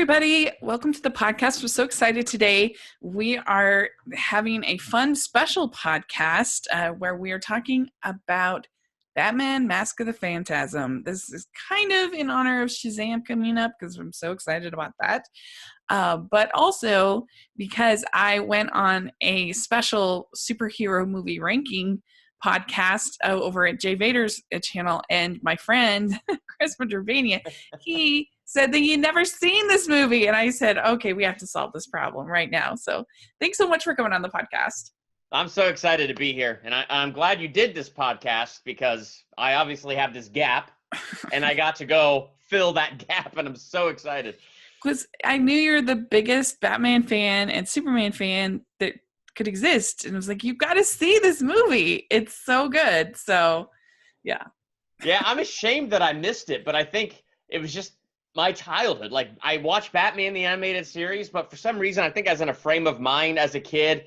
everybody. Welcome to the podcast. We're so excited today. We are having a fun special podcast where we are talking about Batman Mask of the Phantasm. This is kind of in honor of Shazam coming up because I'm so excited about that. But also because I went on a special superhero movie ranking podcast over at Jay Vader's channel, and my friend Chris from Durbania, he said that he'd never seen this movie, and I said, okay, we have to solve this problem right now. So thanks so much for coming on the podcast. I'm so excited to be here, and I'm glad you did this podcast because I obviously have this gap, and I got to go fill that gap, and I'm so excited. Because I knew you're the biggest Batman fan and Superman fan that could exist, and I was like, you've got to see this movie. It's so good. So, yeah. Yeah, I'm ashamed that I missed it, but I think it was just my childhood. Like, I watched Batman the animated series, but for some reason, I think I was in a frame of mind as a kid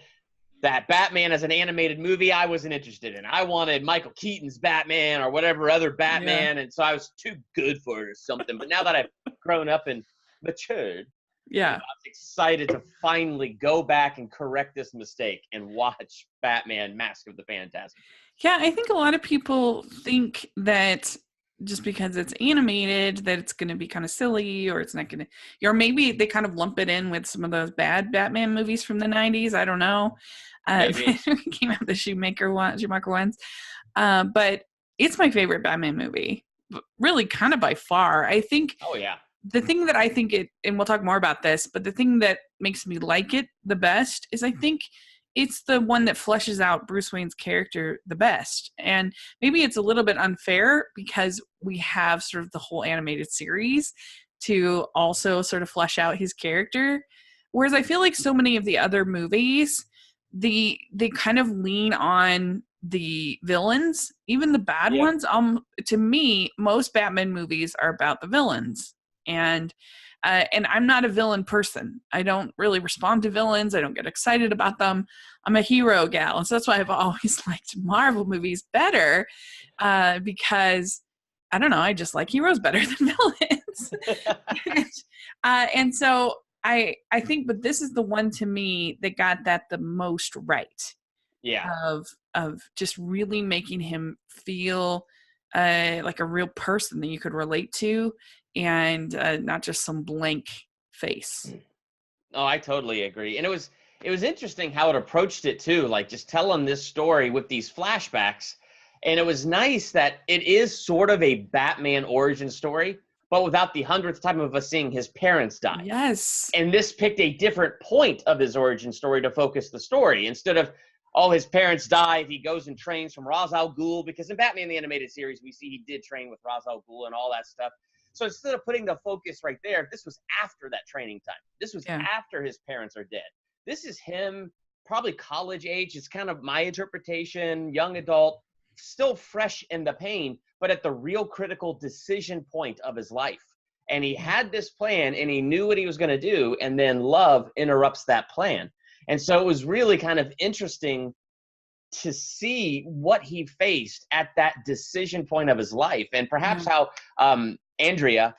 that Batman as an animated movie I wasn't interested in. I wanted Michael Keaton's Batman or whatever other Batman, and so I was too good for it or something. But now that I've grown up and matured, I was excited to finally go back and correct this mistake and watch Batman Mask of the Phantasm. Yeah, I think a lot of people think that just because it's animated that it's going to be kind of silly, or it's not going to, or maybe they kind of lump it in with some of those bad Batman movies from the 90s. I don't know. Came out the Schumacher ones. But it's my favorite Batman movie, really kind of by far. I think. Oh, yeah. The thing that I think it, and we'll talk more about this, but the thing that makes me like it the best is I think it's the one that fleshes out Bruce Wayne's character the best. And maybe it's a little bit unfair because we have sort of the whole animated series to also sort of flesh out his character. Whereas I feel like so many of the other movies, they kind of lean on the villains, even the bad ones. To me, most Batman movies are about the villains. And I'm not a villain person. I don't really respond to villains. I don't get excited about them. I'm a hero gal. And so that's why I've always liked Marvel movies better because, I don't know, I just like heroes better than villains. And so I think, but this is the one to me that got that the most right. Yeah. Of just really making him feel like a real person that you could relate to, and not just some blank face. Oh, I totally agree. And it was interesting how it approached it too, like just telling this story with these flashbacks. And it was nice that it is sort of a Batman origin story, but without the 100th time of us seeing his parents die. Yes. And this picked a different point of his origin story to focus the story. Instead of, his parents died, he goes and trains from Ra's al Ghul, because in Batman the Animated Series, we see he did train with Ra's al Ghul and all that stuff. So instead of putting the focus right there, this was after that training time. This was after his parents are dead. This is him, probably college age. It's kind of my interpretation, young adult, still fresh in the pain, but at the real critical decision point of his life. And he had this plan, and he knew what he was going to do, and then love interrupts that plan. And so it was really kind of interesting to see what he faced at that decision point of his life, and perhaps how Andrea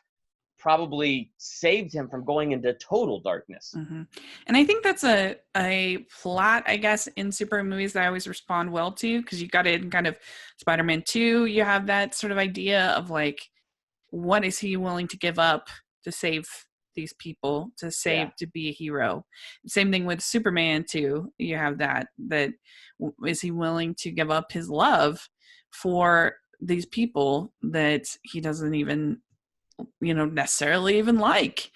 probably saved him from going into total darkness. Mm-hmm. And I think that's a plot, I guess, in superhero movies that I always respond well to, because you got it in kind of Spider-Man 2. You have that sort of idea of like, what is he willing to give up to save these people, to be a hero? Same thing with Superman 2. You have that is he willing to give up his love for these people that he doesn't even necessarily even like.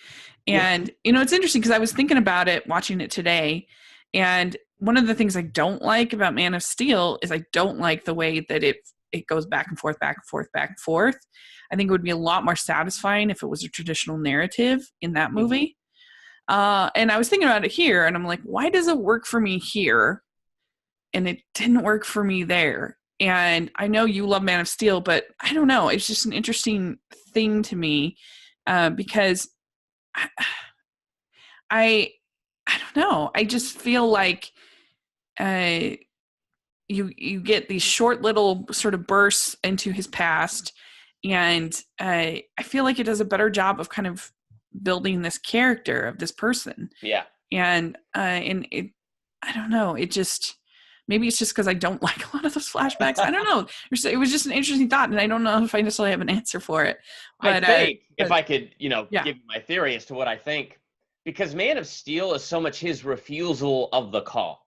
And it's interesting because I was thinking about it watching it today, and one of the things I don't like about Man of Steel is I don't like the way that it goes back and forth. I think it would be a lot more satisfying if it was a traditional narrative in that movie. And I was thinking about it here, and I'm like, why does it work for me here and it didn't work for me there? And I know you love Man of Steel, but I don't know. It's just an interesting thing to me because I don't know. I just feel like you get these short little sort of bursts into his past, and I feel like it does a better job of kind of building this character of this person. Yeah. And it, I don't know, it just, maybe it's just because I don't like a lot of those flashbacks. I don't know. It was just an interesting thought, and I don't know if I necessarily have an answer for it. I But think if I could, yeah, give you my theory as to what I think, because Man of Steel is so much his refusal of the call.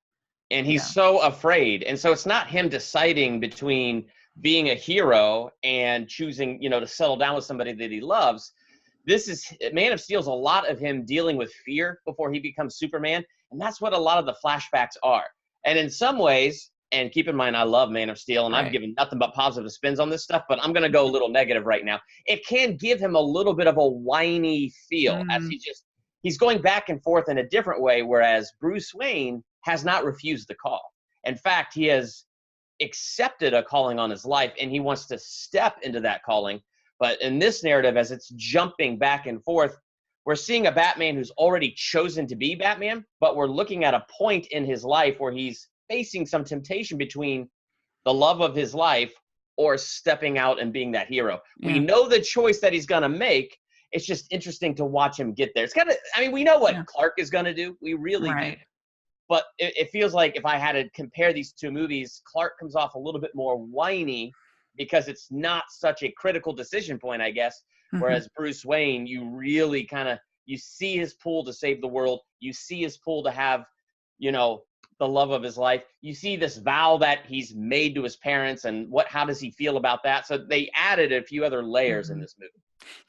And he's yeah, so afraid. And so it's not him deciding between being a hero and choosing, to settle down with somebody that he loves. This is Man of Steel's a lot of him dealing with fear before he becomes Superman. And that's what a lot of the flashbacks are. And in some ways, and keep in mind, I love Man of Steel, and I've right. given nothing but positive spins on this stuff, but I'm going to go a little negative right now. It can give him a little bit of a whiny feel as Mm, he's going back and forth in a different way, whereas Bruce Wayne has not refused the call. In fact, he has accepted a calling on his life, and he wants to step into that calling. But in this narrative, as it's jumping back and forth, we're seeing a Batman who's already chosen to be Batman, but we're looking at a point in his life where he's facing some temptation between the love of his life or stepping out and being that hero. We yeah, know the choice that he's going to make. It's just interesting to watch him get there. It's kind of, we know what yeah, Clark is going to do. We really do. right. But it feels like if I had to compare these two movies, Clark comes off a little bit more whiny because it's not such a critical decision point, I guess. Hmm. Whereas Bruce Wayne, you really you see his pull to save the world. You see his pull to have, the love of his life. You see this vow that he's made to his parents, and how does he feel about that? So they added a few other layers in Hmm. this movie.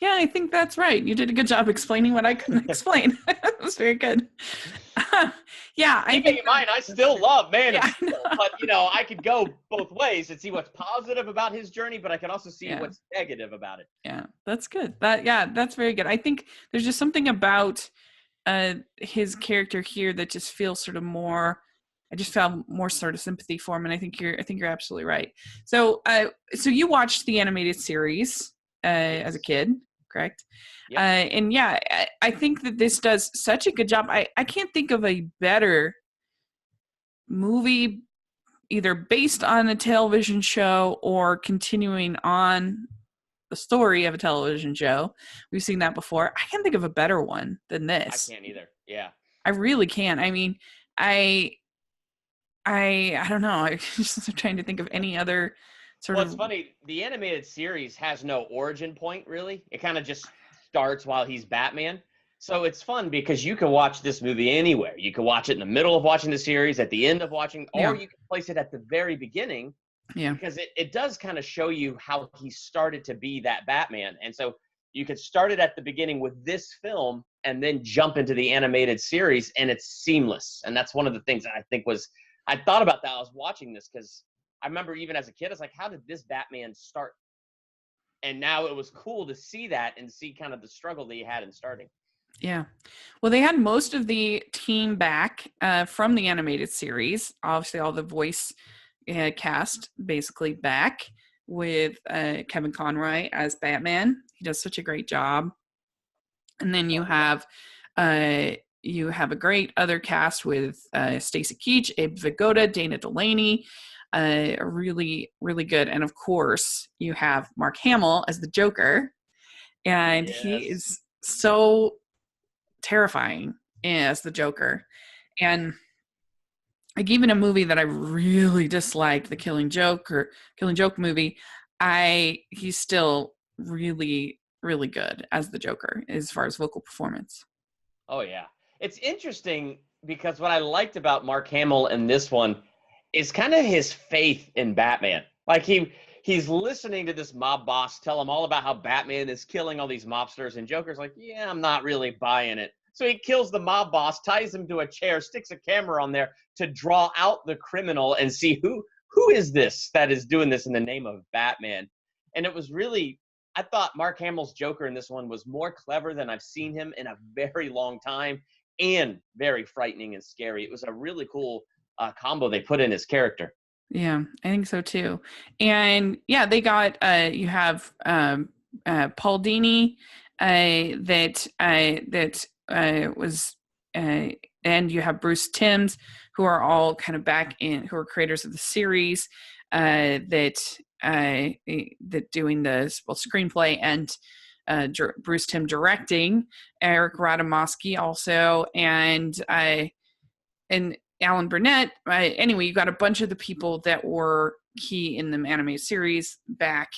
Yeah, I think that's right. You did a good job explaining what I couldn't explain. That was very good. Yeah, I Keeping think in mind, I still love Man of yeah, I Steel, know. but I could go both ways and see what's positive about his journey, but I can also see Yeah, what's negative about it. yeah, that's good. Yeah, that's very good. I think there's just something about his character here that just feels sort of more. I just felt more sort of sympathy for him, and I think you're absolutely right. So you watched the animated series as a Yes. kid, correct? Yep. And yeah, I think that this does such a good job. I can't think of a better movie, either based on a television show or continuing on the story of a television show. We've seen that before. I can't think of a better one than I this. can't either. Yeah. I really can. I mean, I I don't know. I just trying to think of any other sort Well, it's of funny. The animated series has no origin point, really. It kind of just starts while he's Batman. So it's fun because you can watch this movie anywhere. You can watch it in the middle of watching the series, at the end of watching, or yeah, you can place it at the very beginning yeah, because it does kind of show you how he started to be that Batman. And so you could start it at the beginning with this film and then jump into the animated series, and it's seamless. And that's one of the things that I think I thought about that. I was watching this because I remember even as a kid, I was like, how did this Batman start? And now it was cool to see that and see kind of the struggle that he had in starting. yeah. Well, they had most of the team back from the animated series. Obviously, all the voice cast basically back with Kevin Conroy as Batman. He does such a great job. And then Oh, yeah. you have a great other cast with Stacy Keach, Abe Vigoda, Dana Delaney, really really good. And of course, you have Mark Hamill as the Joker, and he Yes. is so terrifying as the Joker. And like even a movie that I really disliked, the Killing Joke movie, he's still really really good as the Joker as far as vocal performance. Oh, yeah. It's interesting because what I liked about Mark Hamill in this one is kind of his faith in Batman. Like he's listening to this mob boss tell him all about how Batman is killing all these mobsters, and Joker's like, yeah, I'm not really buying it. So he kills the mob boss, ties him to a chair, sticks a camera on there to draw out the criminal and see who is this that is doing this in the name of Batman. And it was really, I thought Mark Hamill's Joker in this one was more clever than I've seen him in a very long time, and very frightening and scary. It was a really cool combo they put in his character. Yeah, I think so too. And yeah, they got you have Paul Dini that was and you have Bruce Timms, who are all kind of back in, who are creators of the series that doing the, well, screenplay and Bruce Timm directing, Eric Radomski also, and Alan Burnett. Anyway, you got a bunch of the people that were key in the animated series back.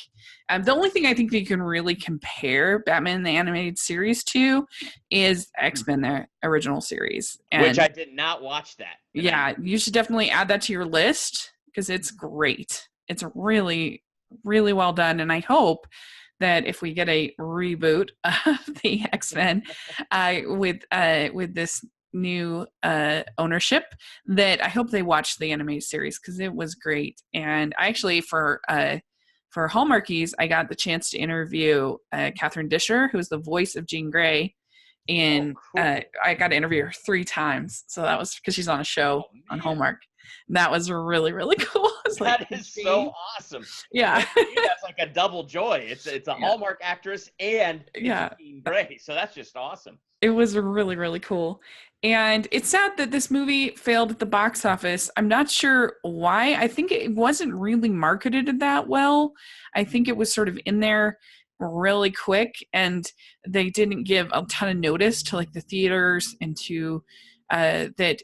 The only thing I think that you can really compare Batman the animated series to is X-Men the original series, and which I did not watch that. Yeah, you should definitely add that to your list because it's great. It's really, really well done, and I hope that if we get a reboot of the X-Men with this new ownership, that I hope they watch the animated series because it was great. And I actually for Hallmarkies, I got the chance to interview Catherine Disher, who's the voice of Jean Grey. And cool. I got to interview her 3 times. So that was because she's on a show on Hallmark. And that was really, really cool. That is so awesome. Yeah. That's like a double joy. It's a Hallmark actress and Jean Grey. So that's just awesome. It was really, really cool. And it's sad that this movie failed at the box office. I'm not sure why. I think it wasn't really marketed that well. I think it was sort of in there really quick, and they didn't give a ton of notice to like the theaters and to that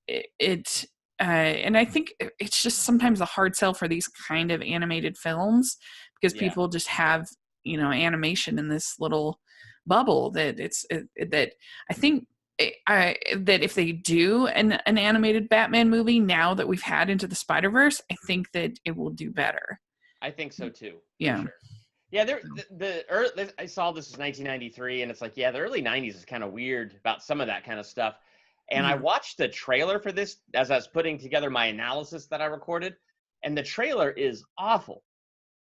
it and I think it's just sometimes a hard sell for these kind of animated films because people just have animation in this little bubble that that I think that if they do an animated Batman movie now that we've had Into the Spider-Verse, I think that it will do better. I think so too. Yeah. Sure. Yeah, I saw this is 1993, and it's like, the early 90s is kind of weird about some of that kind of stuff. And I watched the trailer for this as I was putting together my analysis that I recorded, and the trailer is awful.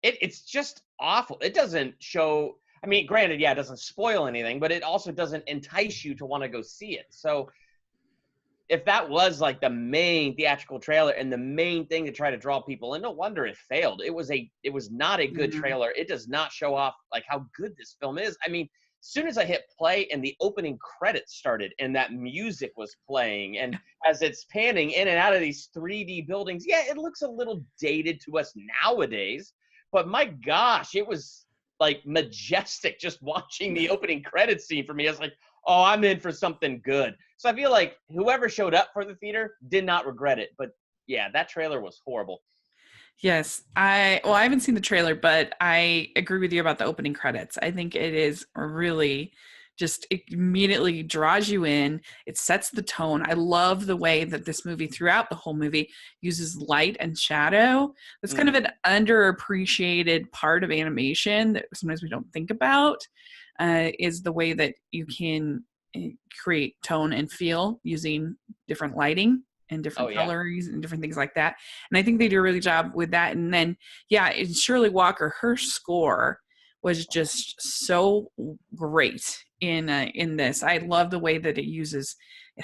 It's just awful. It doesn't show, I mean, granted, it doesn't spoil anything, but it also doesn't entice you to want to go see it. So if that was like the main theatrical trailer and the main thing to try to draw people in, no wonder it failed. It was not a good trailer. It does not show off like how good this film is. I mean, as soon as I hit play and the opening credits started and that music was playing, and as it's panning in and out of these 3D buildings, it looks a little dated to us nowadays, but my gosh, it was like majestic just watching the opening credits scene for me. I was like, oh, I'm in for something good. So I feel like whoever showed up for the theater did not regret it. But that trailer was horrible. Yes, I haven't seen the trailer, but I agree with you about the opening credits. I think it is really just, it immediately draws you in. It sets the tone. I love the way that this movie throughout the whole movie uses light and shadow. That's kind of an underappreciated part of animation that sometimes we don't think about, is the way that you can create tone and feel using different lighting and different colors and different things like that. And I think they do a really good job with that. And then, and Shirley Walker, her score was just so great in this. I love the way that it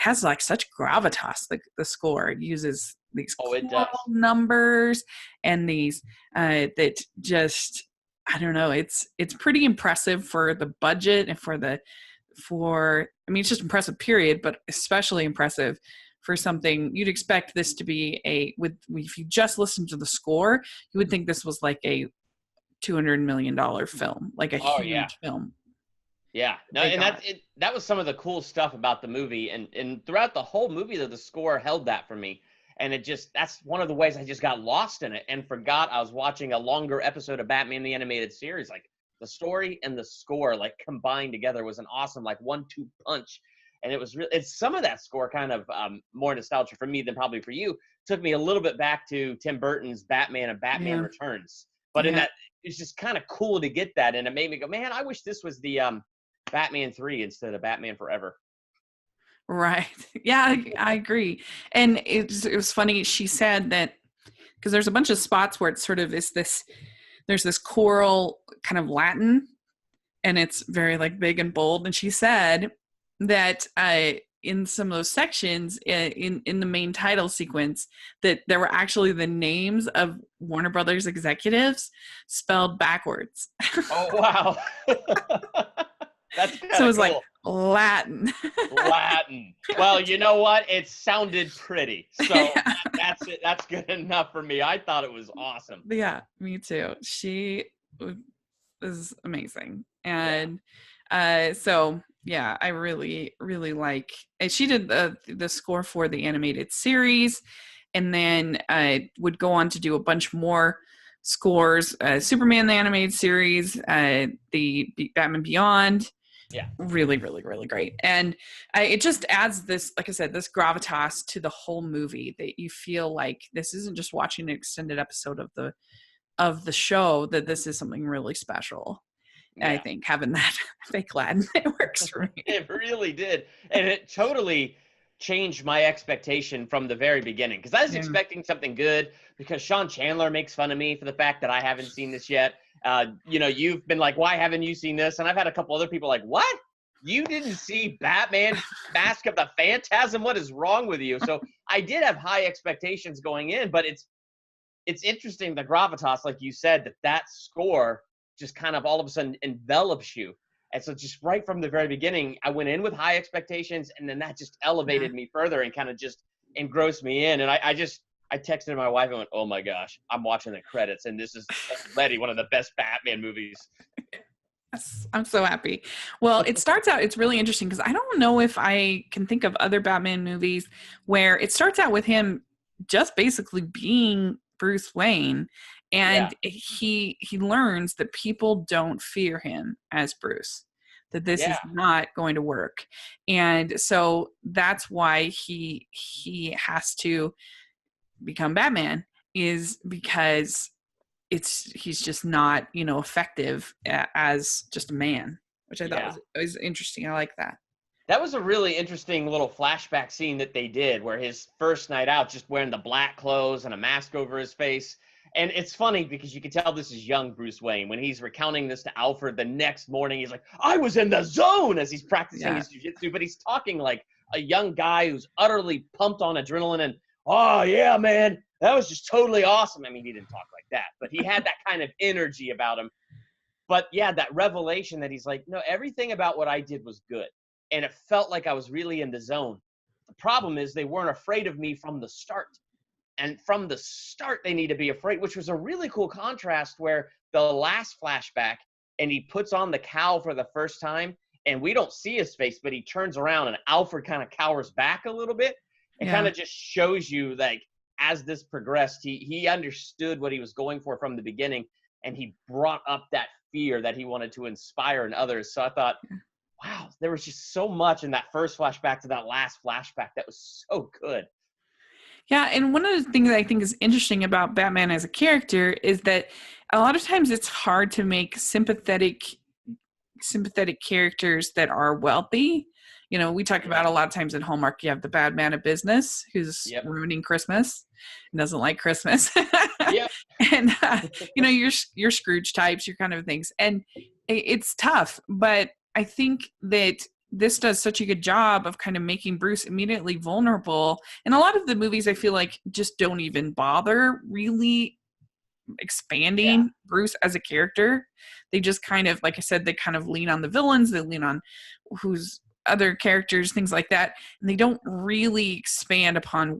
has like such gravitas, like the score. It uses these numbers and these that just, I don't know, it's pretty impressive for the budget and I mean, it's just impressive period, but especially impressive for something you'd expect this to be if you just listened to the score, you would think this was like a $200 million film, like a huge film. Yeah, no, and that was some of the cool stuff about the movie, and throughout the whole movie, the score held that for me, and that's one of the ways I just got lost in it and forgot I was watching a longer episode of Batman the Animated Series. Like the story and the score like combined together was an awesome like 1-2 punch. And it was it's some of that score kind of more nostalgia for me than probably for you. Took me a little bit back to Tim Burton's Batman and Batman Returns. But in that, it's just kind of cool to get that. And it made me go, man, I wish this was the Batman 3 instead of Batman Forever. Right. Yeah, I agree. And it was funny. She said that because there's a bunch of spots where it sort of is there's this choral kind of Latin, and it's very like big and bold. And she said that in some of those sections in the main title sequence that there were actually the names of Warner Brothers executives spelled backwards. Oh, wow. That's so it was cool. like Latin. Latin. Well, you know what? It sounded pretty. So that's it. That's good enough for me. I thought it was awesome. Yeah, me too. She is amazing. Yeah. And so yeah, I really, really like, and she did the score for the animated series, and then would go on to do a bunch more scores, Superman the animated series, the Batman Beyond. Yeah. Really, really, really great. And it just adds this, like I said, this gravitas to the whole movie, that you feel like this isn't just watching an extended episode of the show, that this is something really special. I Yeah. think having that fake Latin, it works for me. It really did. And it totally changed my expectation from the very beginning, because I was Yeah. expecting something good, because Sean Chandler makes fun of me for the fact that I haven't seen this yet. You've been like, why haven't you seen this? And I've had a couple other people like, what? You didn't see Batman Mask of the Phantasm? What is wrong with you? So I did have high expectations going in, but it's interesting, the gravitas, like you said, that score just kind of all of a sudden envelops you. And so just right from the very beginning, I went in with high expectations, and then that just Yeah. elevated me further and kind of just engrossed me in. And I texted my wife and went, oh my gosh, I'm watching the credits, and this is already one of the best Batman movies. Yes, I'm so happy. Well, it starts out, it's really interesting because I don't know if I can think of other Batman movies where it starts out with him just basically being Bruce Wayne, Yeah, and he learns that people don't fear him as Bruce, that this yeah, is not going to work. And so that's why he has to become Batman, is because he's just not, effective as just a man, which I thought yeah. was interesting. I like that. That was a really interesting little flashback scene that they did, where his first night out, just wearing the black clothes and a mask over his face. And it's funny because you can tell this is young Bruce Wayne. When he's recounting this to Alfred the next morning, he's like, I was in the zone, as he's practicing Yeah. his jiu-jitsu, but he's talking like a young guy who's utterly pumped on adrenaline and, oh, yeah, man, that was just totally awesome. I mean, he didn't talk like that, but he had that kind of energy about him. But yeah, that revelation that he's like, no, everything about what I did was good. And it felt like I was really in the zone. The problem is they weren't afraid of me from the start. And from the start, they need to be afraid, which was a really cool contrast, where the last flashback, and he puts on the cowl for the first time, and we don't see his face, but he turns around and Alfred kind of cowers back a little bit. It kind Yeah. of just shows you, like, as this progressed, he understood what he was going for from the beginning, and he brought up that fear that he wanted to inspire in others. So I thought, wow, there was just so much in that first flashback to that last flashback that was so good. Yeah, and one of the things I think is interesting about Batman as a character is that a lot of times it's hard to make sympathetic characters that are wealthy. We talk about a lot of times in Hallmark, you have the bad man of business who's Yep. ruining Christmas and doesn't like Christmas. Yep. And your Scrooge types, your kind of things. And it's tough, but I think that this does such a good job of kind of making Bruce immediately vulnerable. And a lot of the movies I feel like just don't even bother really Yeah. expanding Bruce as a character. They just kind of, like I said, they kind of lean on the villains, they lean on who's other characters, things like that, and they don't really expand upon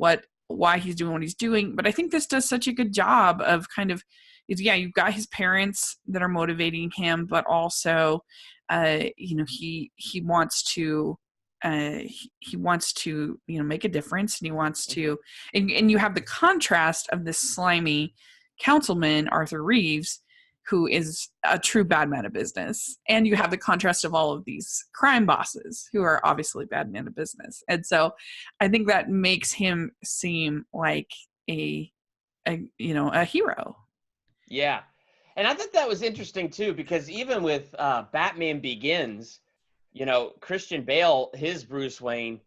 why he's doing what he's doing. But I think this does such a good job of kind of, you've got his parents that are motivating him, but also he wants to he wants to make a difference, and he wants Mhm. to, and you have the contrast of this slimy councilman Arthur Reeves, who is a true bad man of business, and you Yeah. have the contrast of all of these crime bosses who are obviously bad men of business. And so I think that makes him seem like a hero. Yeah. And I thought that was interesting too, because even with Batman Begins, Christian Bale, his Bruce Wayne,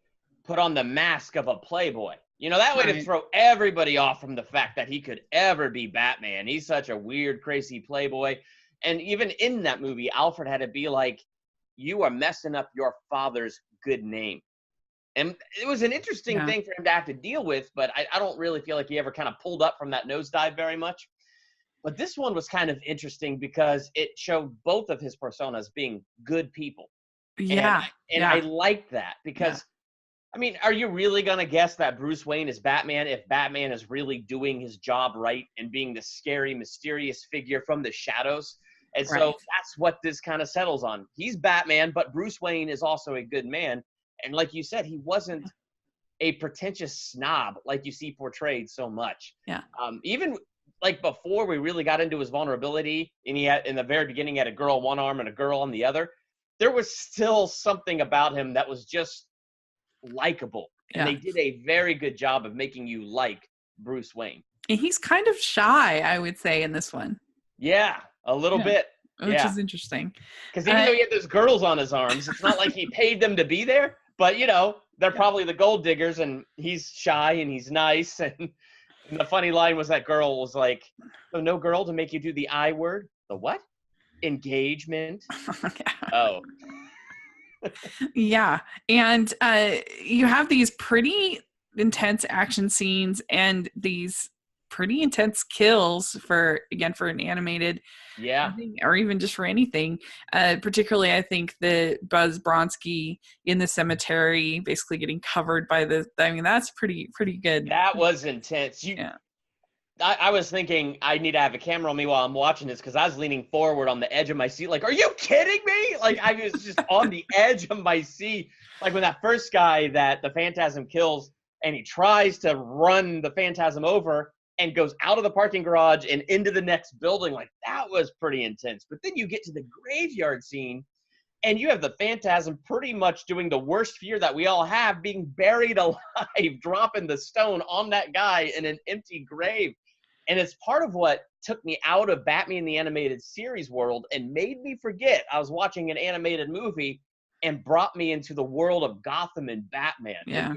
put on the mask of a playboy. That way to Right. throw everybody off from the fact that he could ever be Batman. He's such a weird, crazy playboy. And even in that movie, Alfred had to be like, you are messing up your father's good name. And it was an interesting Yeah. thing for him to have to deal with, but I don't really feel like he ever kind of pulled up from that nosedive very much. But this one was kind of interesting because it showed both of his personas being good people. And Yeah. I Yeah. liked that Yeah. because, I mean, are you really going to guess that Bruce Wayne is Batman if Batman is really doing his job right and being the scary, mysterious figure from the shadows? And so Right. that's what this kind of settles on. He's Batman, but Bruce Wayne is also a good man. And like you said, he wasn't a pretentious snob like you see portrayed so much. Yeah. Even like before we really got into his vulnerability, and he had in the very beginning he had a girl on one arm and a girl on the other. There was still something about him that was just likable, and Yeah. they did a very good job of making you like Bruce Wayne. And he's kind of shy, I would say, in this one. Yeah, a little Yeah. bit. Which Yeah, is interesting. because even though he had those girls on his arms, it's not like he paid them to be there. But they're Yeah. probably the gold diggers, and he's shy and he's nice. And the funny line was that girl was like, "So no girl to make you do the I word? The what? Engagement? Oh, Yeah. And you have these pretty intense action scenes and these pretty intense kills for an animated yeah, thing, or even just for anything. Particularly, I think the Buzz Bronski in the cemetery, basically getting covered by that's pretty good. that was intense. Yeah. I was thinking I need to have a camera on me while I'm watching this because I was leaning forward on the edge of my seat, like, "Are you kidding me?" Like I was just on the edge of my seat, like when that first guy that the Phantasm kills, and he tries to run the Phantasm over and goes out of the parking garage and into the next building. Like that was pretty intense. But then you get to the graveyard scene, and you have the Phantasm pretty much doing the worst fear that we all have, being buried alive, dropping the stone on that guy in an empty grave. And it's part of what took me out of Batman the Animated Series world and made me forget I was watching an animated movie and brought me into the world of Gotham and Batman. Yeah.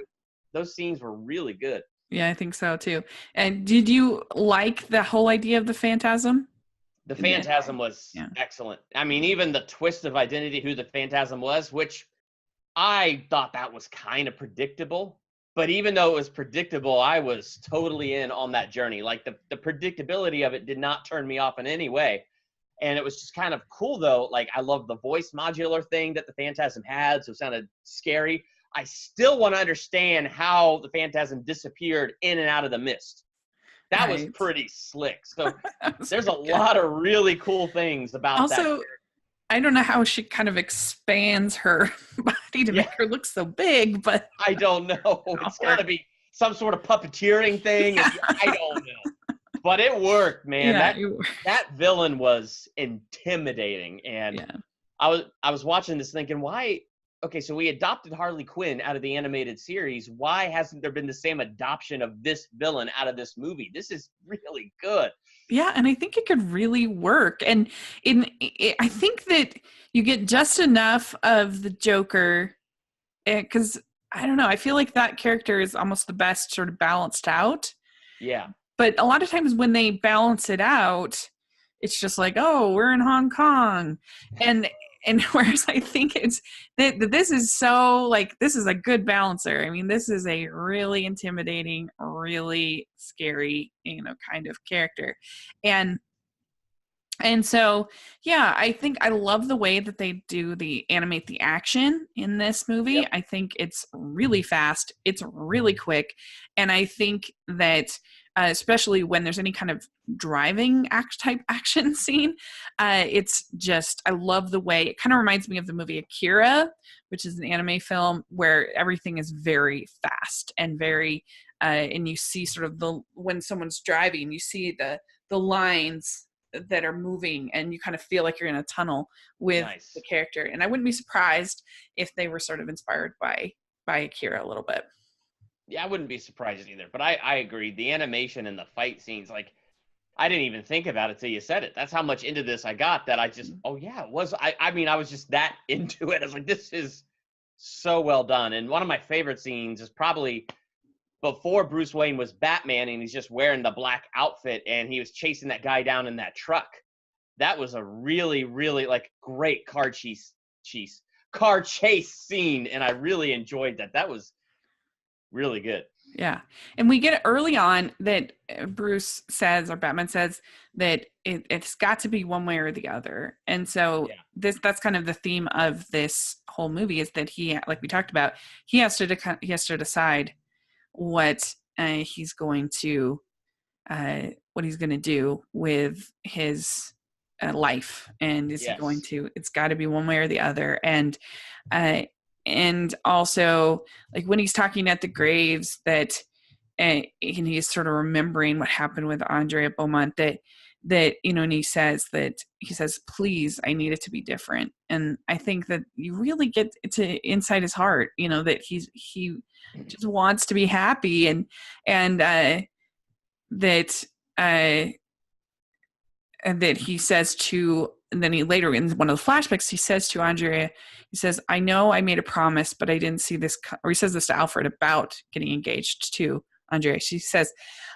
Those scenes were really good. Yeah, I think so too. And did you like the whole idea of the Phantasm? The Phantasm was Yeah. excellent. I mean, even the twist of identity, who the Phantasm was, which I thought that was kind of predictable. But even though it was predictable, I was totally in on that journey. Like the predictability of it did not turn me off in any way. And it was just kind of cool, though. Like, I love the voice modular thing that the Phantasm had, so it sounded scary. I still want to understand how the Phantasm disappeared in and out of the mist. That was Right. pretty slick. So That's there's a pretty good. lot of really cool things about that. Also, I don't know how she kind of expands her body to Yeah, make her look so big, but I don't know. It's got to be some sort of puppeteering thing. yeah, I don't know. But it worked, man. yeah, That villain was intimidating. And yeah. I was watching this thinking, why? Okay, so we adopted Harley Quinn out of the animated series. Why hasn't there been the same adoption of this villain out of this movie? This is really good. Yeah, and I think it could really work. And I think that you get just enough of the Joker, because I don't know, I feel like that character is almost the best sort of balanced out. Yeah. But a lot of times when they balance it out, it's just like, oh, we're in Hong Kong, and whereas I think it's that this is so, like, this is a good balancer. I mean, this is a really intimidating, really scary, kind of character, and so, yeah, I think I love the way that they animate the action in this movie. Yep. I think it's really fast, it's really quick, and I think that especially when there's any kind of driving type action scene, it's just, I love the way it kind of reminds me of the movie Akira, which is an anime film where everything is very fast and very, and you see sort of when someone's driving, you see the lines that are moving, and you kind of feel like you're in a tunnel with Nice. the character. And I wouldn't be surprised if they were sort of inspired by Akira a little bit. Yeah, I wouldn't be surprised either. But I agree. The animation and the fight scenes, like, I didn't even think about it till you said it. That's how much into this I got that I just, oh yeah, it was. I mean, I was just that into it. I was like, this is so well done. And one of my favorite scenes is probably before Bruce Wayne was Batman and he's just wearing the black outfit and he was chasing that guy down in that truck. That was a really, really like great car chase scene. And I really enjoyed that. That was really good. Yeah. And we get early on that Bruce says, or Batman says, that it's got to be one way or the other. And so Yeah. that's kind of the theme of this whole movie, is that like we talked about, he has to decide what he's going to do with his life, and is he going Yes. to? It's got to be one way or the other. Uh, and also, like when he's talking at the graves, that and he's sort of remembering what happened with Andrea Beaumont, that and he says, please, I need it to be different. And I think that you really get to inside his heart, that he just wants to be happy, and that uh and that he says to, and then he later in one of the flashbacks, he says to Andrea, he says, I know I made a promise, but I didn't see this, or he says this to Alfred about getting engaged to Andrea. She says,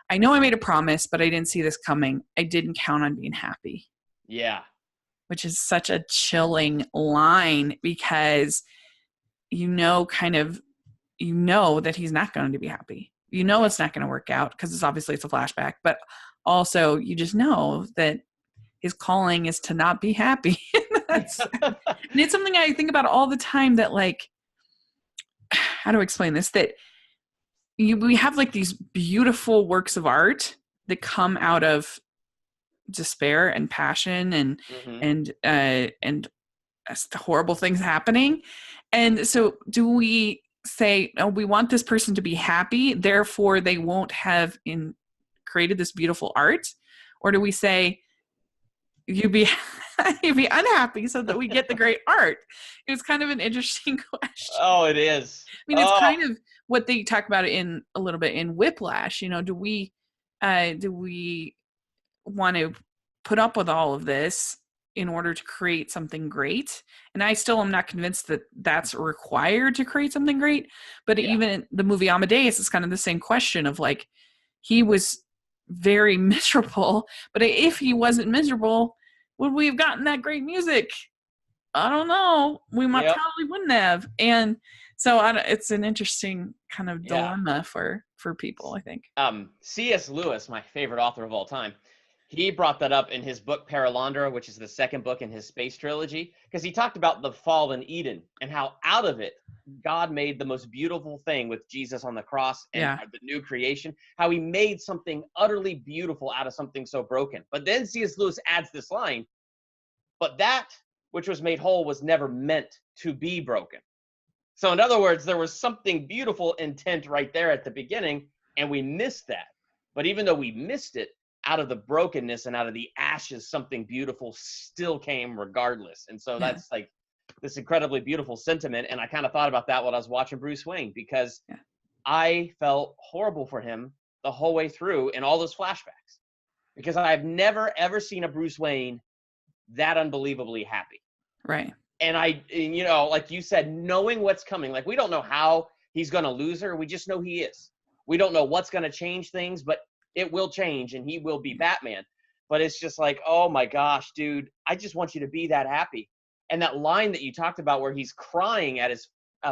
I know I made a promise, but I didn't see this coming. I didn't count on being happy. Yeah. Which is such a chilling line, because kind of, that he's not going to be happy. It's not going to work out, because it's a flashback, but also you just know that his calling is to not be happy. And it's something I think about all the time, that like, how do I explain this? That we have like these beautiful works of art that come out of despair and passion and horrible things happening. And so do we say, oh, we want this person to be happy, therefore they won't have created this beautiful art? Or do we say, you'd be unhappy so that we get the great art? It was kind of an interesting question. Oh, it is. I mean, it's kind of what they talk about in a little bit in Whiplash. Do we want to put up with all of this in order to create something great? And I still am not convinced that that's required to create something great. But even in the movie Amadeus, it's kind of the same question of like, he was very miserable, but if he wasn't miserable, would we have gotten that great music? I don't know. We might probably wouldn't have. And so it's an interesting kind of dilemma for people, I think. C.S. Lewis, my favorite author of all time, he brought that up in his book Paralandra, which is the second book in his space trilogy, because he talked about the fall in Eden and how out of it God made the most beautiful thing with Jesus on the cross and the new creation, how he made something utterly beautiful out of something so broken. But then C.S. Lewis adds this line, but that which was made whole was never meant to be broken. So in other words, there was something beautiful intent right there at the beginning, and we missed that. But even though we missed it, out of the brokenness and out of the ashes, something beautiful still came regardless. And so that's like this incredibly beautiful sentiment. And I kind of thought about that when I was watching Bruce Wayne, because I felt horrible for him the whole way through in all those flashbacks, because I've never, ever seen a Bruce Wayne that unbelievably happy. Right. And like you said, knowing what's coming, like we don't know how he's going to lose her. We just know he is. We don't know what's going to change things, but it will change and he will be Batman. But it's just like, oh my gosh, dude, I just want you to be that happy. And that line that you talked about where he's crying at his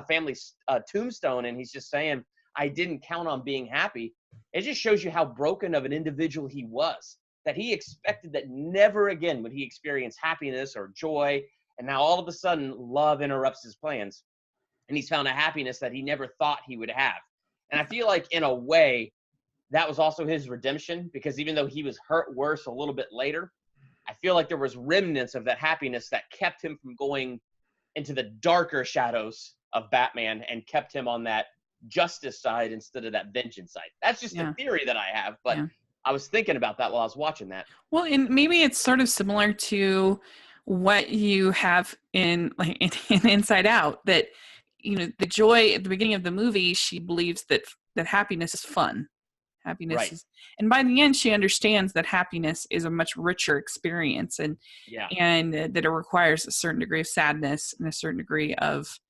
family's tombstone and he's just saying, I didn't count on being happy. It just shows you how broken of an individual he was, that he expected that never again would he experience happiness or joy. And now all of a sudden, love interrupts his plans. And he's found a happiness that he never thought he would have. And I feel like in a way, that was also his redemption, because even though he was hurt worse a little bit later, I feel like there was remnants of that happiness that kept him from going into the darker shadows of Batman and kept him on that justice side instead of that vengeance side. That's just a theory that I have, but I was thinking about that while I was watching that. Well, and maybe it's sort of similar to what you have in Inside Out, that the joy at the beginning of the movie, she believes that happiness is fun. Happiness is, and by the end she understands that happiness is a much richer experience, and that it requires a certain degree of sadness and a certain degree of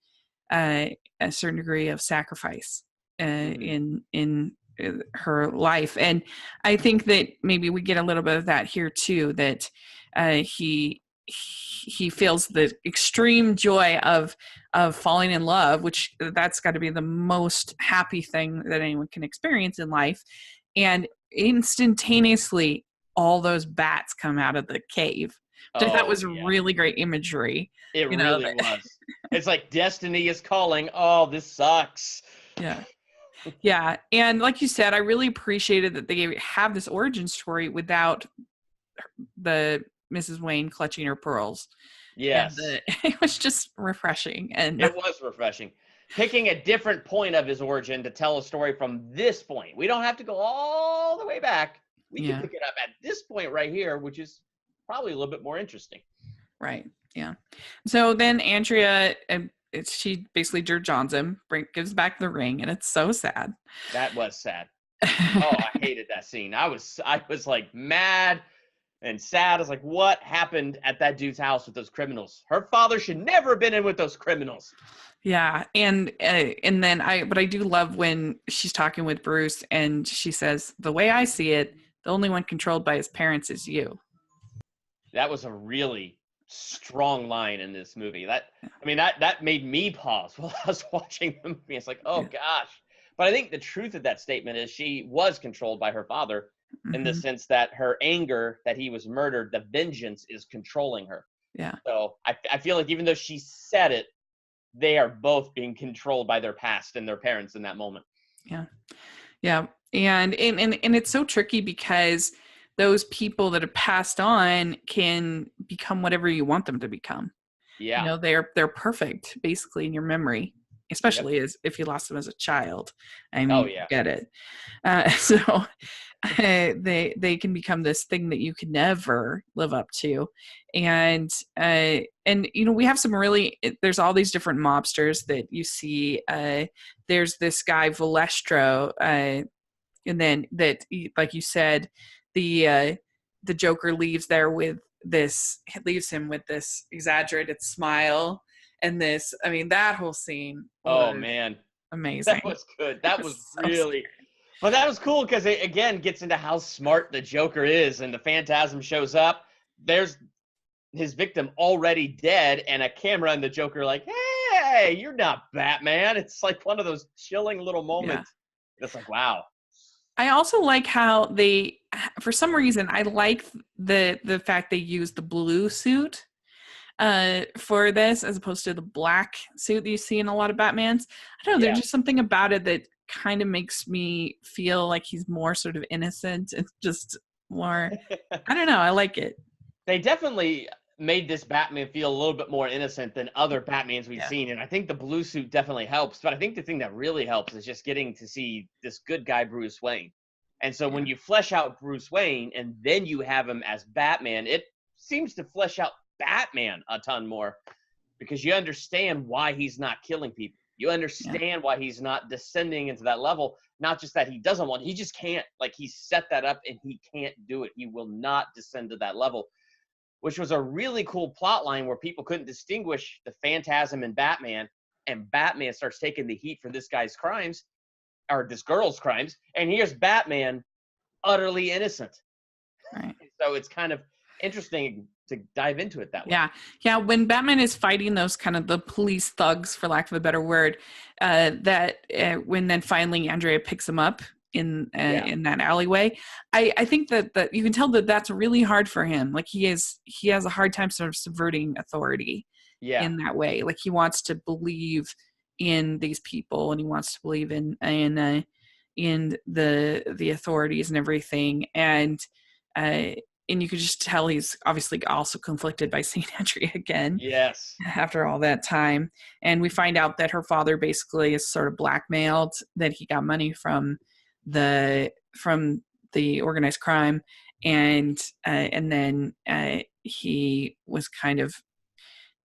sacrifice in her life. And I think that maybe we get a little bit of that here too, that he feels the extreme joy of falling in love, which that's got to be the most happy thing that anyone can experience in life. And instantaneously all those bats come out of the cave, which I thought was really great imagery. It really was. It's like destiny is calling. Oh, this sucks. Yeah. And like you said, I really appreciated that they have this origin story without the Mrs. Wayne clutching her pearls. And Yes. it was just refreshing. And It was refreshing. Picking a different point of his origin to tell a story from this point. We don't have to go all the way back. We can yeah, pick it up at this point right here, which is probably a little bit more interesting. right. Yeah. So then Andrea, she basically Dirk Johns him, gives back the ring, and it's so sad. That was sad. Oh, I hated that scene. I was like mad and sad. I was like, what happened at that dude's house with those criminals? Her father should never have been in with those criminals. Yeah, and then but I do love when she's talking with Bruce, and she says, "The way I see it, the only one controlled by his parents is you." That was a really strong line in this movie. That made me pause while I was watching the movie. It's like, oh Yeah. gosh. But I think the truth of that statement is she was controlled by her father in the hmm sense that her anger that he was murdered, the vengeance is controlling her. Yeah. So I feel like even though she said it, they are both being controlled by their past and their parents in that moment. Yeah. Yeah. And it's so tricky because those people that have passed on can become whatever you want them to become. Yeah. They're perfect basically in your memory, Yep. especially as if you lost them as a child. I Oh mean, yeah. get it. So they can become this thing that you can never live up to. And we have some really, there's all these different mobsters that you see. There's this guy Valestro, and then that, like you said, the the Joker leaves him with this exaggerated smile, and this, I mean, that whole scene Oh was man. That amazing. was good. It That was was so really, but that was cool because it again gets into how smart the Joker is, and the Phantasm shows up. There's his victim already dead, and a camera, and the Joker like, "Hey, you're not Batman." It's like one of those chilling little yeah. moments. It's like, wow. I also like how they, for some reason, I like the fact they used the blue suit for this as opposed to the black suit that you see in a lot of Batmans. I don't know, there's Yeah, just something about it that kind of makes me feel like he's more sort of innocent and just more, I don't know, I like it. they definitely made this Batman feel a little bit more innocent than other Batmans we've Yeah. seen, and I think the blue suit definitely helps. But I think the thing that really helps is just getting to see this good guy Bruce Wayne. And so when Yeah. you flesh out Bruce Wayne and then you have him as Batman, it seems to flesh out Batman a ton more because you understand why he's not killing people. You Yeah. understand why he's not descending into that level. Not just that he doesn't want, he just can't. Like he set that up and he can't do it. He will not descend to that level, which was a really cool plot line where people couldn't distinguish the Phantasm and Batman starts taking the heat for this guy's crimes or this girl's crimes, and here's Batman utterly innocent. Right. So it's kind of interesting to dive into it that way. Yeah. Yeah. When Batman is fighting those kind of the police thugs, for lack of a better word, when then finally Andrea picks him up Yeah, in that alleyway, I think that you can tell that that's really hard for him. Like he has a hard time sort of subverting authority yeah, in that way. Like he wants to believe in these people, and he wants to believe in the authorities and everything. Uh, and you could just tell he's obviously also conflicted by seeing Andrea again yes, after all that time. And we find out that her father basically is sort of blackmailed, that he got money the from the organized crime, and then he was kind of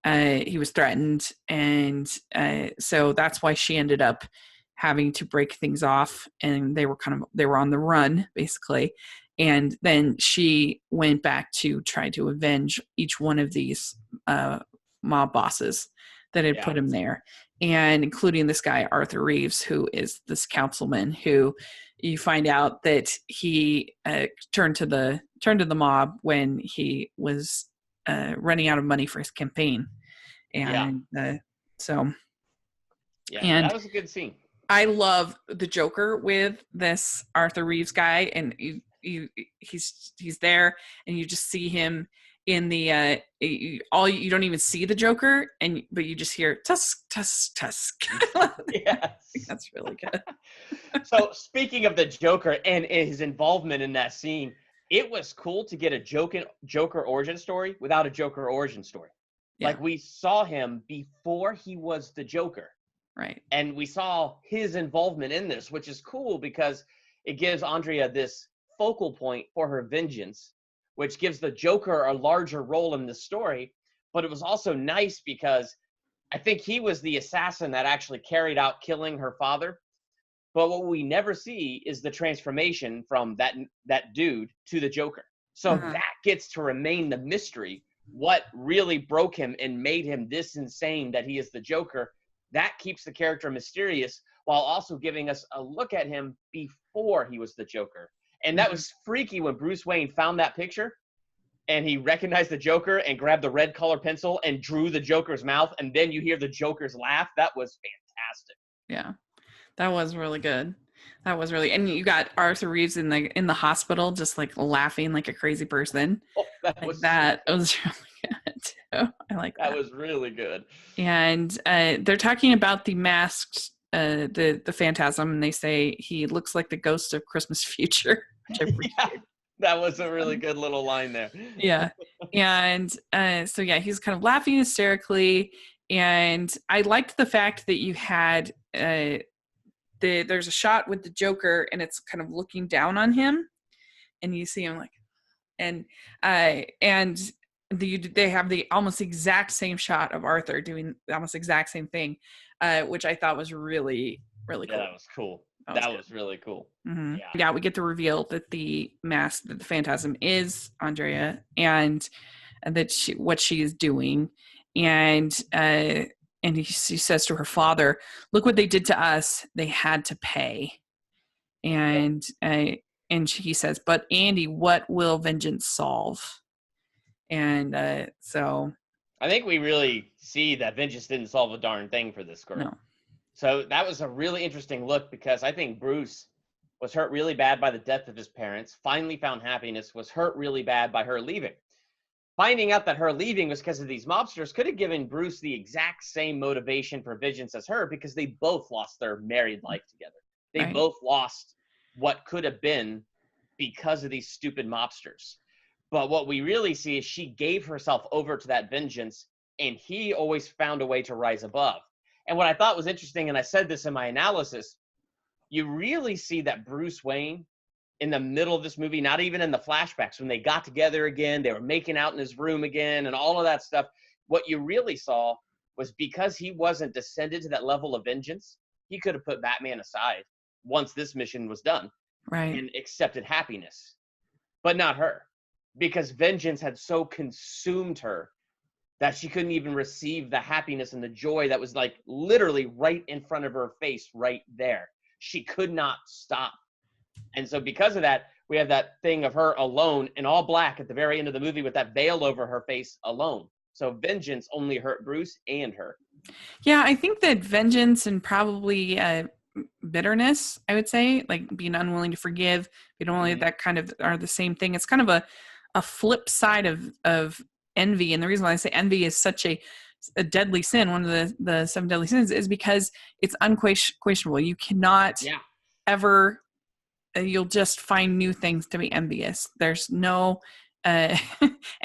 he was threatened, and so that's why she ended up having to break things off, and they were on the run basically. And then she went back to try to avenge each one of these mob bosses that had yeah, put him there, and including this guy Arthur Reeves, who is this councilman who you find out that he turned to the mob when he was running out of money for his campaign. yeah, And so, yeah. and That was a good scene. I love the Joker with this Arthur Reeves guy, and he's there, and you just see him in the you don't even see the Joker, but you just hear tusk tusk tusk. I think Yes. that's really good. So speaking of the Joker and his involvement in that scene, it was cool to get a Joker origin story without a Joker origin story. Yeah. Like, we saw him before he was the Joker. Right. And we saw his involvement in this, which is cool because it gives Andrea this focal point for her vengeance, which gives the Joker a larger role in the story. But it was also nice because I think he was the assassin that actually carried out killing her father. But what we never see is the transformation from that dude to the Joker. So that gets to remain the mystery. What really broke him and made him this insane that he is the Joker, that keeps the character mysterious while also giving us a look at him before he was the Joker. And that was freaky when Bruce Wayne found that picture and he recognized the Joker and grabbed the red color pencil and drew the Joker's mouth, and then you hear the Joker's laugh. That was fantastic. Yeah. That was really good. That was really, and you got Arthur Reeves in the hospital, just like laughing like a crazy person. Oh, that like was that was really good too. I like that. That was really good. And they're talking about the masked, the Phantasm, and they say he looks like the ghost of Christmas Future. Which I appreciate. That was a really good little line there. Yeah. And so yeah, he's kind of laughing hysterically. And I liked the fact that you had there's a shot with the Joker and it's kind of looking down on him, and you see him like, and they have the almost exact same shot of Arthur doing the almost exact same thing, which I thought was really, really cool. Yeah, that was cool. That was really cool. Mm-hmm. Yeah, we get to reveal that the mask, that the Phantasm is Andrea, and that what she is doing, and she says to her father, "Look what they did to us. They had to pay." And he says, "But Andy, what will vengeance solve?" And so I think we really see that vengeance didn't solve a darn thing for this girl. No. So that was a really interesting look, because I think Bruce was hurt really bad by the death of his parents, finally found happiness, was hurt really bad by her leaving. Finding out that her leaving was because of these mobsters could have given Bruce the exact same motivation for vengeance as her, because they both lost their married life together. They both lost what could have been because of these stupid mobsters. But what we really see is she gave herself over to that vengeance, and he always found a way to rise above. And what I thought was interesting, and I said this in my analysis, you really see that Bruce Wayne in the middle of this movie, not even in the flashbacks, when they got together again, they were making out in his room again and all of that stuff. What you really saw was, because he wasn't descended to that level of vengeance, he could have put Batman aside once this mission was done, and accepted happiness, but not her, because vengeance had so consumed her that she couldn't even receive the happiness and the joy that was like literally right in front of her face right there. She could not stop. And so because of that, we have that thing of her alone in all black at the very end of the movie with that veil over her face alone. So vengeance only hurt Bruce and her. Yeah, I think that vengeance and probably bitterness, I would say, like being unwilling to forgive, being unwilling, that kind of are the same thing. It's kind of a flip side of envy. And the reason why I say envy is such a deadly sin, one of the 7 deadly sins, is because it's unquestionable. You cannot ever, you'll just find new things to be envious. There's no, and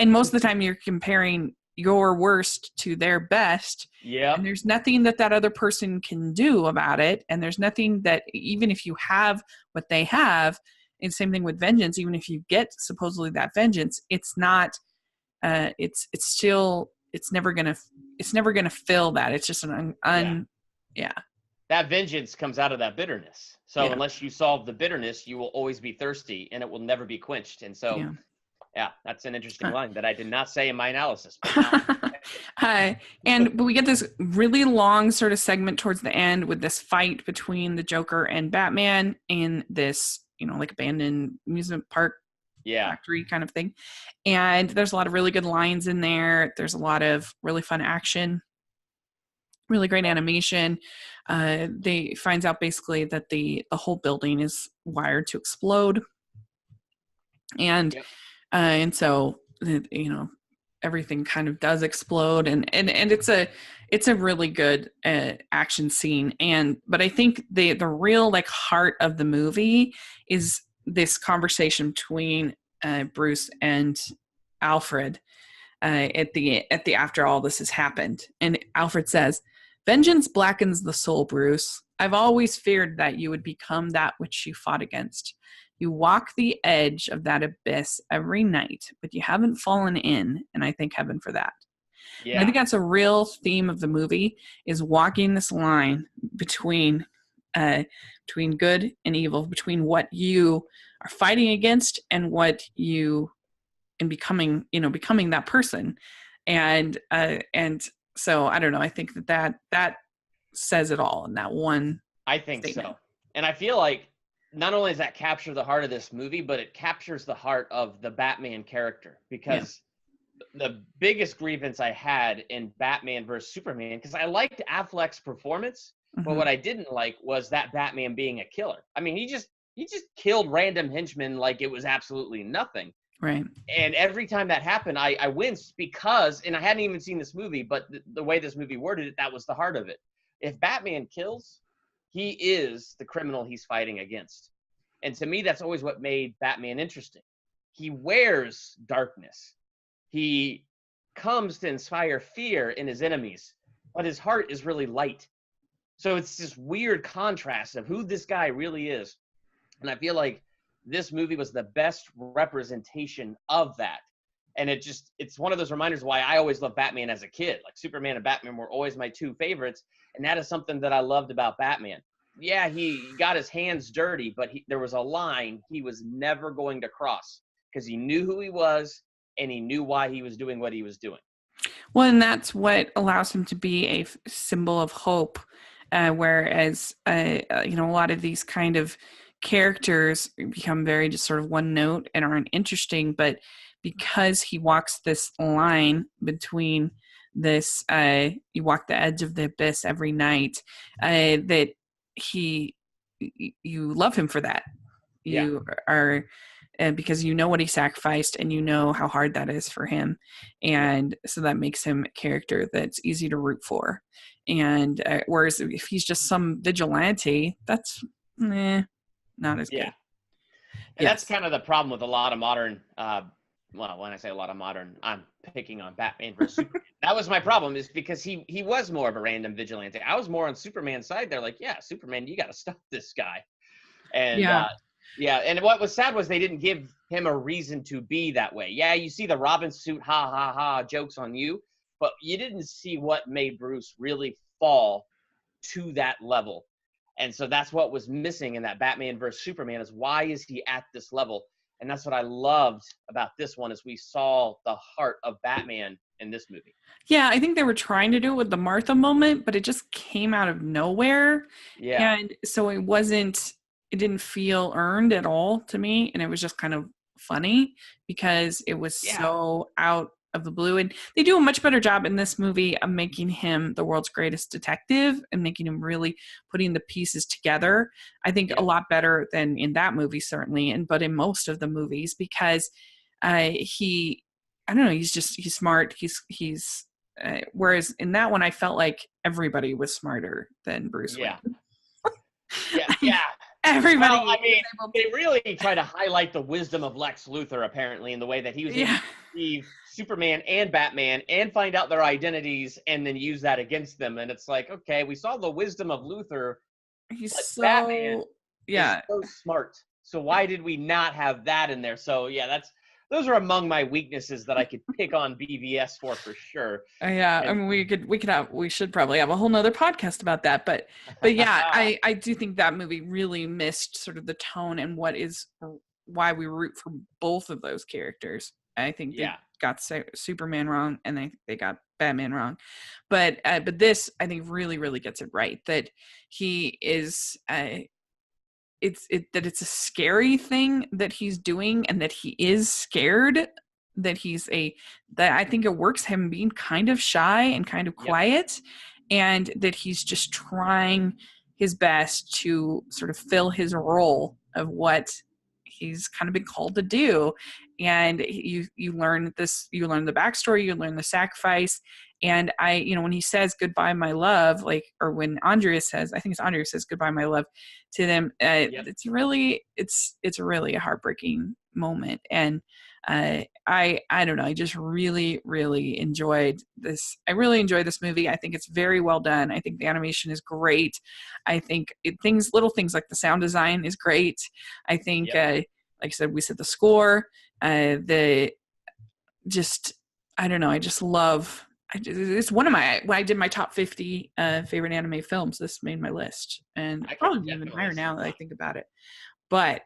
most of the time you're comparing your worst to their best. Yeah. And there's nothing that other person can do about it. And there's nothing that, even if you have what they have, and same thing with vengeance, even if you get supposedly that vengeance, it's not, it's never gonna fill that. It's just an that vengeance comes out of that bitterness. So unless you solve the bitterness, you will always be thirsty and it will never be quenched. And so that's an interesting line that I did not say in my analysis. But we get this really long sort of segment towards the end with this fight between the Joker and Batman in this, like abandoned amusement park factory kind of thing. And there's a lot of really good lines in there. There's a lot of really fun action, really great animation. They finds out basically that the whole building is wired to explode. And so, everything kind of does explode, and it's a really good action scene. But I think the real heart of the movie is this conversation between Bruce and Alfred at the after all this has happened, and Alfred says, "Vengeance blackens the soul, Bruce. I've always feared that you would become that which you fought against. You walk the edge of that abyss every night, but you haven't fallen in, and I thank heaven for that." And I Yeah. think that's a real theme of the movie, is walking this line between between good and evil, between what you are fighting against and what you and becoming that person. And so I don't know. I think that says it all in that one I think statement. so. And I feel like not only does that capture the heart of this movie, but it captures the heart of the Batman character. Yeah. Because the biggest grievance I had in Batman versus Superman, because I liked Affleck's performance, but Mm-hmm. what I didn't like was that Batman being a killer. I mean, he just killed random henchmen like it was absolutely nothing. Right. And every time that happened, I winced because, and I hadn't even seen this movie, but the way this movie worded it, that was the heart of it. If Batman kills, he is the criminal he's fighting against. And to me, that's always what made Batman interesting. He wears darkness. He comes to inspire fear in his enemies, but his heart is really light. So it's this weird contrast of who this guy really is. And I feel like this movie was the best representation of that. And it's one of those reminders why I always loved Batman as a kid. Like Superman and Batman were always my two favorites. And that is something that I loved about Batman. Yeah, he got his hands dirty, but there was a line he was never going to cross because he knew who he was and he knew why he was doing what he was doing. Well, and that's what allows him to be a symbol of hope. Whereas, a lot of these kind of characters become very just sort of one note and aren't interesting. But because he walks this line between this, you walk the edge of the abyss every night, that you love him for that. Yeah. You are because you know what he sacrificed and you know how hard that is for him, and so that makes him a character that's easy to root for. And whereas if he's just some vigilante, that's not as Yeah. good. And that's Yes. kind of the problem with a lot of modern, well, when I say a lot of modern, I'm picking on Batman versus Superman. That was my problem, is because he was more of a random vigilante. I was more on Superman's side. They're like, yeah, Superman, you got to stop this guy. And Yeah. yeah, and what was sad was they didn't give him a reason to be that way. Yeah, you see the Robin suit, ha ha ha, jokes on you, but you didn't see what made Bruce really fall to that level. And so that's what was missing in that Batman versus Superman, is why is he at this level? And that's what I loved about this one, is we saw the heart of Batman in this movie. Yeah, I think they were trying to do it with the Martha moment, but it just came out of nowhere. Yeah. And so it didn't feel earned at all to me. And it was just kind of funny because it was Yeah. so out of the blue. And they do a much better job in this movie of making him the world's greatest detective and making him really putting the pieces together. I think Yeah. a lot better than in that movie, certainly, but in most of the movies, because I don't know, he's smart. Whereas in that one, I felt like everybody was smarter than Bruce Yeah. Wayne. Yeah. Yeah. Everybody Well, I mean, was able to, they really try to highlight the wisdom of Lex Luthor, apparently, in the way that he was able yeah, to perceive Superman and Batman and find out their identities and then use that against them. And it's like, okay, we saw the wisdom of Luthor, he's but Batman so, is yeah, so smart. So why did we not have that in there? So yeah, those are among my weaknesses that I could pick on BVS for sure. yeah. I And mean, we should probably have a whole nother podcast about that, but yeah, I do think that movie really missed sort of the tone and why we root for both of those characters. I think they yeah, got Superman wrong, and they got Batman wrong, but this I think really really gets it right, that he is that it's a scary thing that he's doing, and that he is scared, that that I think it works him being kind of shy and kind of yep, quiet, and that he's just trying his best to sort of fill his role of what he's kind of been called to do. and you learn the backstory, you learn the sacrifice. And when he says goodbye my love, like, or when Andrea says, I think it's Andrea says goodbye my love to them, Yep. it's really a heartbreaking moment. And I don't know, I just really, really enjoyed this. I really enjoyed this movie. I think it's very well done. I think the animation is great. I think little things like the sound design is great. I think, Yep. like I said, we said the score, the just, I don't know, I just love, it's one of my, when I did my top 50 favorite anime films, this made my list, and I can probably even definitely higher see now that I that. think about it. But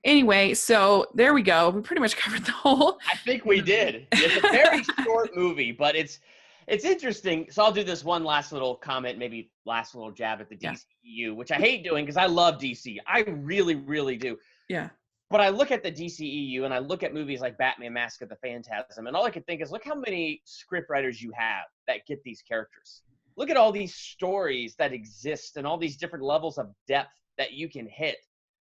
anyway, so there we go. We pretty much covered the whole I think we movie. did. It's a very short movie, but it's interesting. So I'll do this one last little comment, maybe last little jab at the Yeah. DCEU, which I hate doing because I love DC. I really, really do. Yeah. But I look at the DCEU and I look at movies like Batman Mask of the Phantasm, and all I can think is, look how many scriptwriters you have that get these characters. Look at all these stories that exist and all these different levels of depth that you can hit.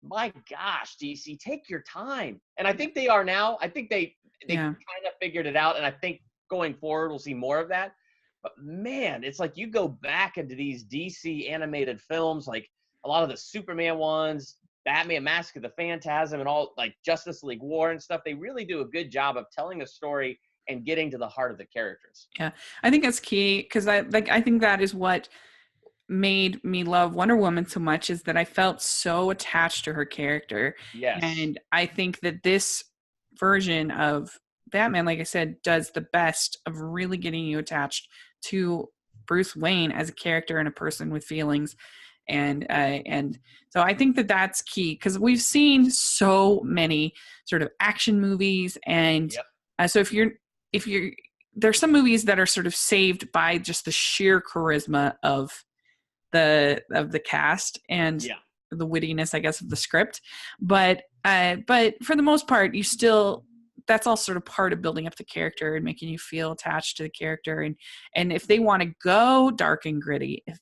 My gosh, DC, take your time. And I think they are now. I think they Yeah. kind of figured it out, and I think going forward we'll see more of that. But man, it's like you go back into these DC animated films, like a lot of the Superman ones, Batman Mask of the Phantasm, and all like Justice League War and stuff. They really do a good job of telling a story and getting to the heart of the characters. Yeah. I think that's key, because I think that is what made me love Wonder Woman so much, is that I felt so attached to her character. Yes. And I think that this version of Batman, like I said, does the best of really getting you attached to Bruce Wayne as a character and a person with feelings. And so I think that that's key, because we've seen so many sort of action movies, and Yep. so if you're there's some movies that are sort of saved by just the sheer charisma of the cast and Yeah. the wittiness, I guess, of the script. But for the most part, you still, that's all sort of part of building up the character and making you feel attached to the character. And if they want to go dark and gritty, if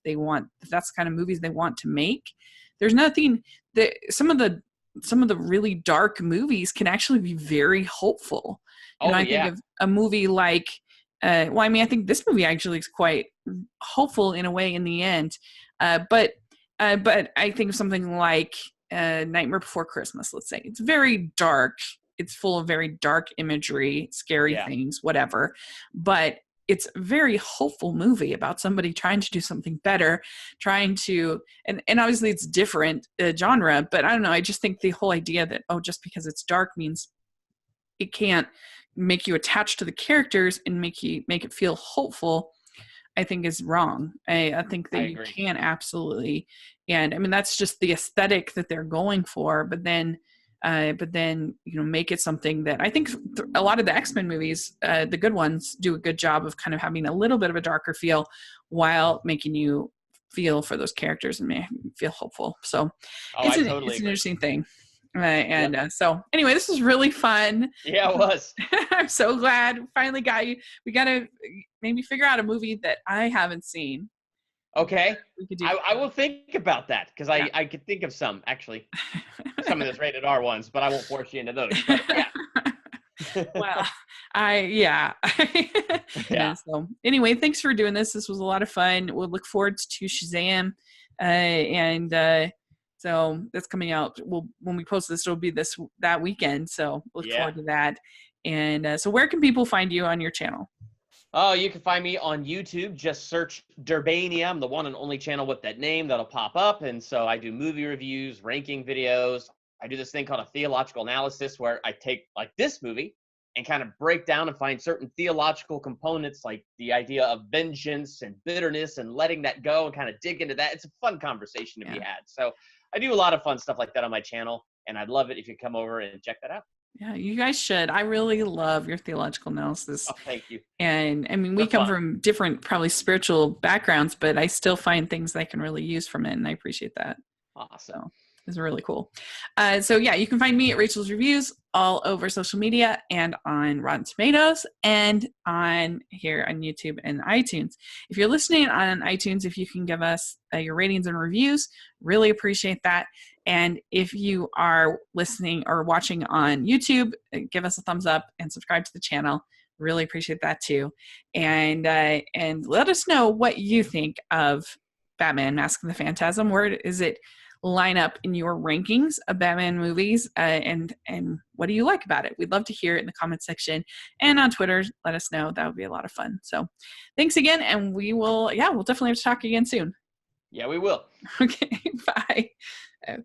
that's the kind of movies they want to make, there's nothing that some of the really dark movies can actually be very hopeful. Oh I think yeah. of a movie like, well, I mean, I think this movie actually is quite hopeful in a way in the end. But I think of something like Nightmare Before Christmas, let's say. It's very dark. It's full of very dark imagery, scary Yeah. things, whatever. But it's a very hopeful movie about somebody trying to do something better, trying to, and obviously it's different genre, but I don't know. I just think the whole idea that, oh, just because it's dark means it can't make you attached to the characters and make it feel hopeful, I think is wrong. I think I that you agree. can absolutely, and I mean that's just the aesthetic that they're going for. But then make it something that I think a lot of the X-Men movies, the good ones, do a good job of kind of having a little bit of a darker feel while making you feel for those characters and make you feel hopeful. So Oh, I totally it's an agree. interesting thing. Yep. So anyway, this was really fun. Yeah, it was. I'm so glad we finally got you. We got to maybe figure out a movie that I haven't seen. Okay. We could do. I will think about that, because Yeah. I could think of some, actually. Some of those rated R ones, but I won't force you into those. But yeah. Well, yeah. Yeah. So anyway, thanks for doing this. This was a lot of fun. We'll look forward to Shazam, so that's coming out. When we post this, it'll be that weekend. So look Yeah. forward to that. And so where can people find you on your channel? Oh, you can find me on YouTube. Just search Durbania. I'm the one and only channel with that name that'll pop up. And so I do movie reviews, ranking videos. I do this thing called a theological analysis, where I take like this movie and kind of break down and find certain theological components, like the idea of vengeance and bitterness and letting that go, and kind of dig into that. It's a fun conversation to be had. So I do a lot of fun stuff like that on my channel, and I'd love it if you come over and check that out. Yeah, you guys should. I really love your theological analysis. Oh, thank you. And I mean, we They're come fun. from different, probably spiritual backgrounds, but I still find things I can really use from it. And I appreciate that. Awesome. So, Is really cool. So yeah, you can find me at Rachel's Reviews all over social media and on Rotten Tomatoes and on here on YouTube and iTunes. If you're listening on iTunes, if you can give us your ratings and reviews, really appreciate that. And if you are listening or watching on YouTube, give us a thumbs up and subscribe to the channel. Really appreciate that too. And let us know what you think of Batman: Mask of the Phantasm. Where is it line up in your rankings of Batman movies, and what do you like about it? We'd love to hear it in the comment section and on Twitter. Let us know. That would be a lot of fun. So thanks again, and we'll definitely have to talk again soon. Yeah, we will. Okay, bye. Okay.